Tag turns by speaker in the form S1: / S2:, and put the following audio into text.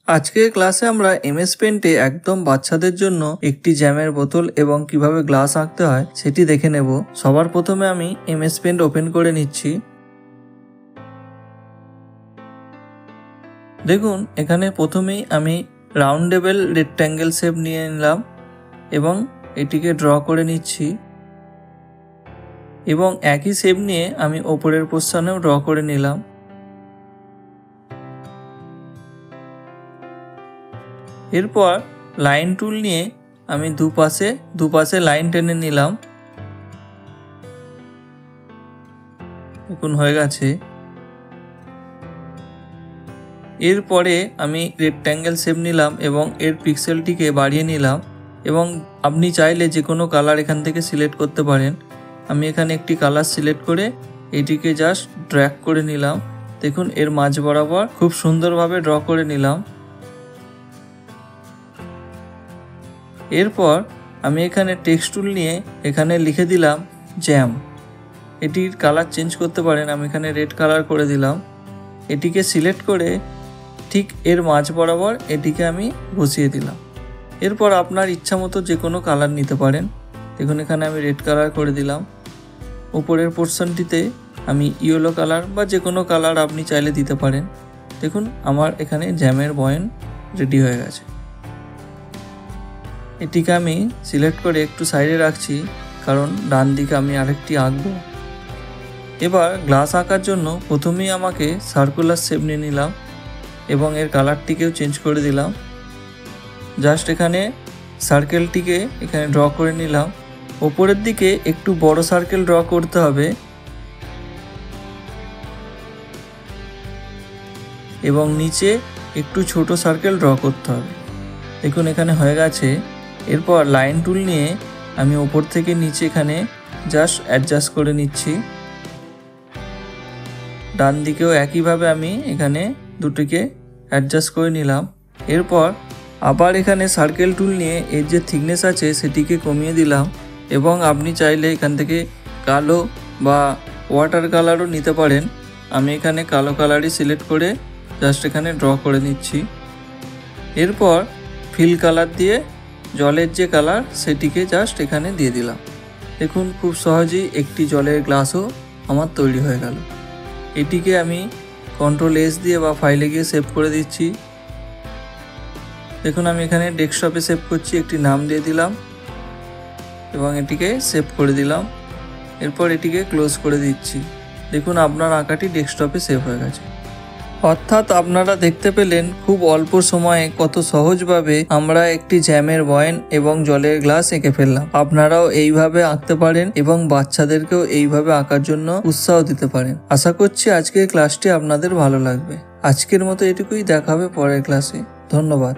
S1: আজকের ক্লাসে আমরা এমএস পেন্টে একদম বাচ্চাদের জন্য একটি জ্যামের বোতল এবং কিভাবে গ্লাস আঁকতে হয় সেটি দেখে নেব। সবার প্রথমে আমি এমএস পেন্ট ওপেন করে নিচ্ছি। দেখুন এখানে প্রথমেই আমি রাউন্ডেবল রেক্ট্যাঙ্গেল শেপ নিয়ে নিলাম এবং এটিকে ড্র করে নিচ্ছি এবং একই শেপ নিয়ে আমি ওপরের পোর্শনেও ড্র করে নিলাম। এরপর লাইন টুল নিয়ে আমি দুপাশে লাইন টেনে নিলাম। দেখুন হয়ে গেছে। এরপরে আমি রেক্ট্যাঙ্গেল শেপ নিলাম এবং এর পিক্সেলটিকে বাড়িয়ে নিলাম এবং আপনি চাইলে যে কোনো কালার এখান থেকে সিলেক্ট করতে পারেন। আমি এখানে একটি কালার সিলেক্ট করে এটিকে জাস্ট ড্র্যাগ করে নিলাম। দেখুন এর মাঝ বরাবর খুব সুন্দরভাবে ড্র করে নিলাম। এরপর আমি এখানে টেক্সট টুল নিয়ে এখানে লিখে দিলাম জ্যাম। এটির কালার চেঞ্জ করতে পারেন। আমি এখানে রেড কালার করে দিলাম। এটিকে সিলেক্ট করে ঠিক এর মাঝ বরাবর এটিকে আমি বসিয়ে দিলাম। এরপর আপনার ইচ্ছা মতো যে কোনো কালার নিতে পারেন। দেখুন এখানে আমি রেড কালার করে দিলাম। উপরের পোর্শনটিতে আমি ইয়েলো কালার বা যে কোনো কালার আপনি চাইলে দিতে পারেন। দেখুন আমার এখানে জ্যামের বয়ান রেডি হয়ে গেছে। এটিকে আমি সিলেক্ট করে একটু সাইডে রাখছি, কারণ ডান দিকে আমি আরেকটি আঁকবো। এবার গ্লাস আঁকার জন্য প্রথমেই আমাকে সার্কুলার শেপ নিয়ে নিলাম এবং এর কালারটিকেও চেঞ্জ করে দিলাম। জাস্ট এখানে সার্কেলটিকে এখানে ড্র করে নিলাম। ওপরের দিকে একটু বড় সার্কেল ড্র করতে হবে এবং নিচে একটু ছোট সার্কেল ড্র করতে হবে। দেখুন এখানে হয়ে গেছে। এরপর লাইন টুল নিয়ে আমি ওপর থেকে নিচে এখানে জাস্ট অ্যাডজাস্ট করে নিচ্ছি। ডান দিকেও একইভাবে আমি এখানে দুটিকে অ্যাডজাস্ট করে নিলাম। এরপর আবার এখানে সার্কেল টুল নিয়ে এর যে থিকনেস আছে সেটিকে কমিয়ে দিলাম এবং আপনি চাইলে এখান থেকে কালো বা ওয়াটার কালারও নিতে পারেন। আমি এখানে কালো কালারই সিলেক্ট করে জাস্ট এখানে ড্র করে নিচ্ছি। এরপর ফিল কালার দিয়ে জলের যে কালার সেটিকে জাস্ট এখানে দিয়ে দিলাম। দেখুন খুব সহজেই একটি জলের গ্লাসও আমার তৈরি হয়ে গেল। এটিকে আমি কন্ট্রোল-S দিয়ে বা ফাইলে গিয়ে সেভ করে দিচ্ছি। দেখুন আমি এখানে ডেস্কটপে সেভ করছি, একটি নাম দিয়ে দিলাম এবং এটিকে সেভ করে দিলাম। এরপর এটিকে ক্লোজ করে দিচ্ছি। দেখুন আপনার আঁকাটি ডেস্কটপে সেভ হয়ে গেছে। অর্থাৎ আপনারা দেখতে পেলেন খুব অল্প সময়ে কত সহজভাবে আমরা একটি জ্যামের বয়ান এবং জলের গ্লাস এঁকে ফেললাম। আপনারাও এইভাবে আঁকতে পারেন এবং বাচ্চাদেরকেও এইভাবে আঁকার জন্য উৎসাহ দিতে পারেন। আশা করছি আজকের ক্লাসটি আপনাদের ভালো লাগবে। আজকের মতো এটুকুই, দেখা হবে পরের ক্লাসে। ধন্যবাদ।